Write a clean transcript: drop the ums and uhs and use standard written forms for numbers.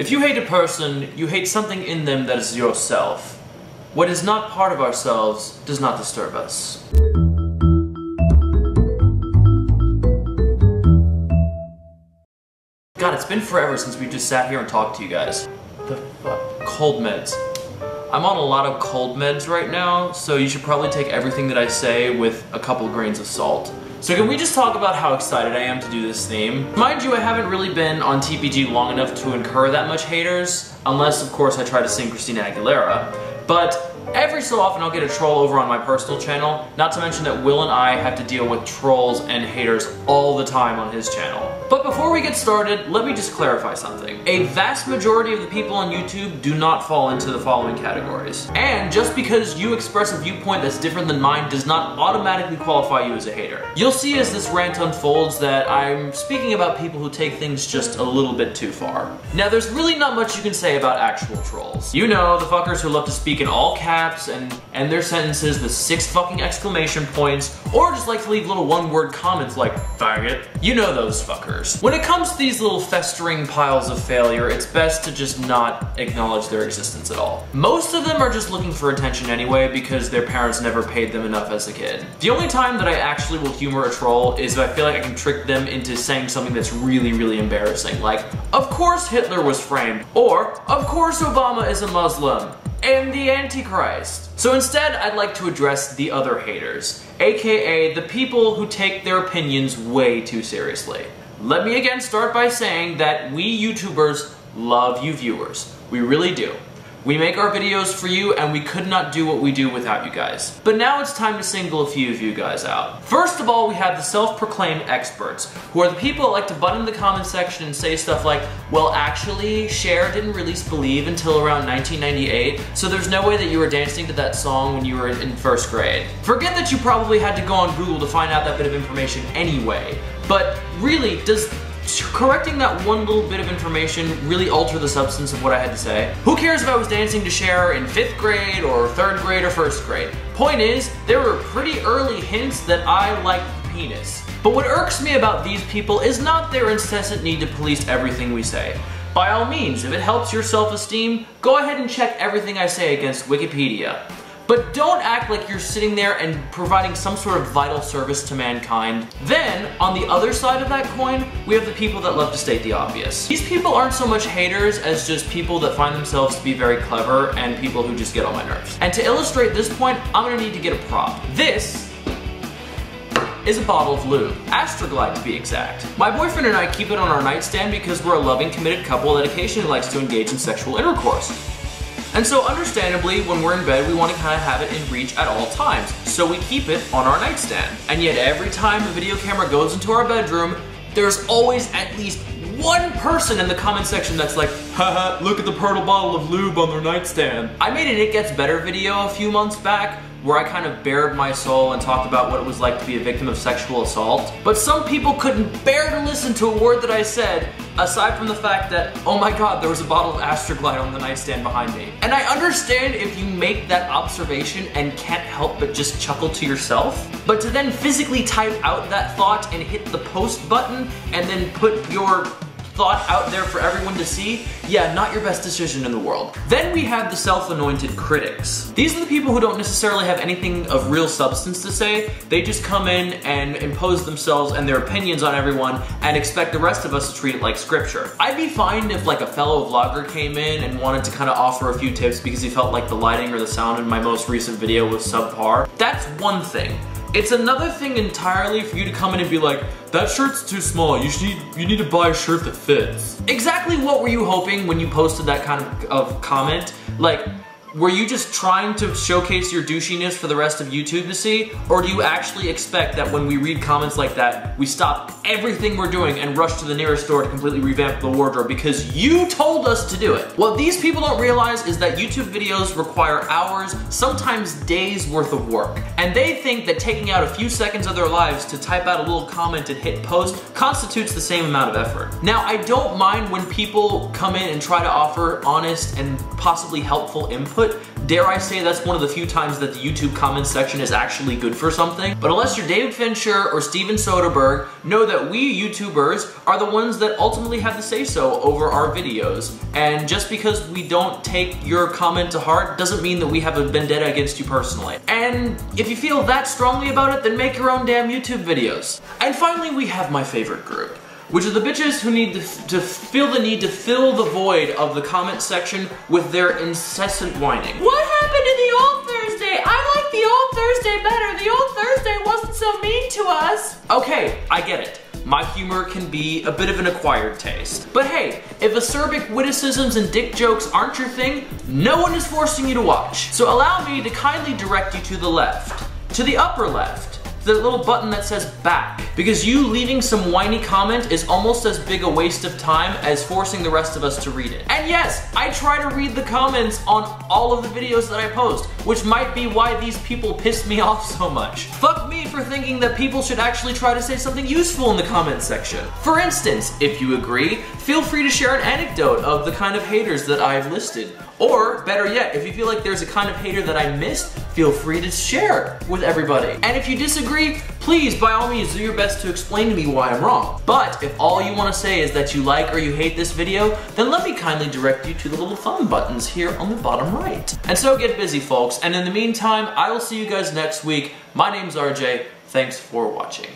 If you hate a person, you hate something in them that is yourself. What is not part of ourselves does not disturb us. God, it's been forever since we just sat here and talked to you guys. The fuck? Cold meds. I'm on a lot of cold meds right now, so you should probably take everything that I say with a couple grains of salt. So can we just talk about how excited I am to do this theme? Mind you, I haven't really been on TPG long enough to incur that much haters, unless of course I try to sing Christina Aguilera, but every so often I'll get a troll over on my personal channel, not to mention that Will and I have to deal with trolls and haters all the time on his channel. But before we get started, let me just clarify something. A vast majority of the people on YouTube do not fall into the following categories. And just because you express a viewpoint that's different than mine does not automatically qualify you as a hater. You'll see as this rant unfolds that I'm speaking about people who take things just a little bit too far. Now there's really not much you can say about actual trolls. You know, the fuckers who love to speak in all caps and end their sentences with 6 fucking exclamation points, or just like to leave little one-word comments like, faggot. You know those fuckers. When it comes to these little festering piles of failure, it's best to just not acknowledge their existence at all. Most of them are just looking for attention anyway because their parents never paid them enough as a kid. The only time that I actually will humor a troll is if I feel like I can trick them into saying something that's really, really embarrassing, like, of course Hitler was framed, or, of course Obama is a Muslim, and the Antichrist. So instead, I'd like to address the other haters, aka the people who take their opinions way too seriously. Let me again start by saying that we YouTubers love you viewers. We really do. We make our videos for you and we could not do what we do without you guys. But now it's time to single a few of you guys out. First of all, we have the self-proclaimed experts, who are the people that like to butt in the comment section and say stuff like, well actually, Cher didn't release Believe until around 1998, so there's no way that you were dancing to that song when you were in 1st grade. Forget that you probably had to go on Google to find out that bit of information anyway, but really, does correcting that one little bit of information really alter the substance of what I had to say? Who cares if I was dancing to Cher in 5th grade or 3rd grade or 1st grade? Point is, there were pretty early hints that I liked penis. But what irks me about these people is not their incessant need to police everything we say. By all means, if it helps your self-esteem, go ahead and check everything I say against Wikipedia. But don't act like you're sitting there and providing some sort of vital service to mankind. Then, on the other side of that coin, we have the people that love to state the obvious. These people aren't so much haters as just people that find themselves to be very clever and people who just get on my nerves. And to illustrate this point, I'm gonna need to get a prop. This is a bottle of lube. Astroglide to be exact. My boyfriend and I keep it on our nightstand because we're a loving, committed couple that occasionally likes to engage in sexual intercourse. And so understandably, when we're in bed, we want to kind of have it in reach at all times, so we keep it on our nightstand. And yet every time a video camera goes into our bedroom, there's always at least one person in the comment section that's like, haha, look at the pearl bottle of lube on their nightstand. I made an It Gets Better video a few months back, where I kind of bared my soul and talked about what it was like to be a victim of sexual assault. But some people couldn't bear to listen to a word that I said, aside from the fact that, oh my god, there was a bottle of Astroglide on the nightstand behind me. And I understand if you make that observation and can't help but just chuckle to yourself, but to then physically type out that thought and hit the post button and then put your thought out there for everyone to see, yeah, not your best decision in the world. Then we have the self-anointed critics. These are the people who don't necessarily have anything of real substance to say. They just come in and impose themselves and their opinions on everyone and expect the rest of us to treat it like scripture. I'd be fine if like a fellow vlogger came in and wanted to kind of offer a few tips because he felt like the lighting or the sound in my most recent video was subpar. That's one thing. It's another thing entirely for you to come in and be like, that shirt's too small, you need to buy a shirt that fits. Exactly what were you hoping when you posted that kind of comment? Like, were you just trying to showcase your douchiness for the rest of YouTube to see? Or do you actually expect that when we read comments like that, we stop everything we're doing and rush to the nearest store to completely revamp the wardrobe because you told us to do it? What these people don't realize is that YouTube videos require hours, sometimes days worth of work. And they think that taking out a few seconds of their lives to type out a little comment and hit post constitutes the same amount of effort. Now, I don't mind when people come in and try to offer honest and possibly helpful input. Dare I say that's one of the few times that the YouTube comments section is actually good for something. But unless you're David Fincher or Steven Soderbergh, know that we YouTubers are the ones that ultimately have the say-so over our videos. And just because we don't take your comment to heart doesn't mean that we have a vendetta against you personally. And if you feel that strongly about it, then make your own damn YouTube videos. And finally, we have my favorite group, which are the bitches who need to feel the need to fill the void of the comment section with their incessant whining. What happened to the old Thursday? I like the old Thursday better. The old Thursday wasn't so mean to us. Okay, I get it. My humor can be a bit of an acquired taste. But hey, if acerbic witticisms and dick jokes aren't your thing, no one is forcing you to watch. So allow me to kindly direct you to the left, to the upper left, the little button that says back. Because you leaving some whiny comment is almost as big a waste of time as forcing the rest of us to read it. And yes, I try to read the comments on all of the videos that I post, which might be why these people piss me off so much. Fuck me for thinking that people should actually try to say something useful in the comment section. For instance, if you agree, feel free to share an anecdote of the kind of haters that I've listed. Or, better yet, if you feel like there's a kind of hater that I missed, feel free to share with everybody. And if you disagree, please, by all means, do your best to explain to me why I'm wrong. But if all you want to say is that you like or you hate this video, then let me kindly direct you to the little thumb buttons here on the bottom right. And so get busy, folks. And in the meantime, I will see you guys next week. My name's RJ. Thanks for watching.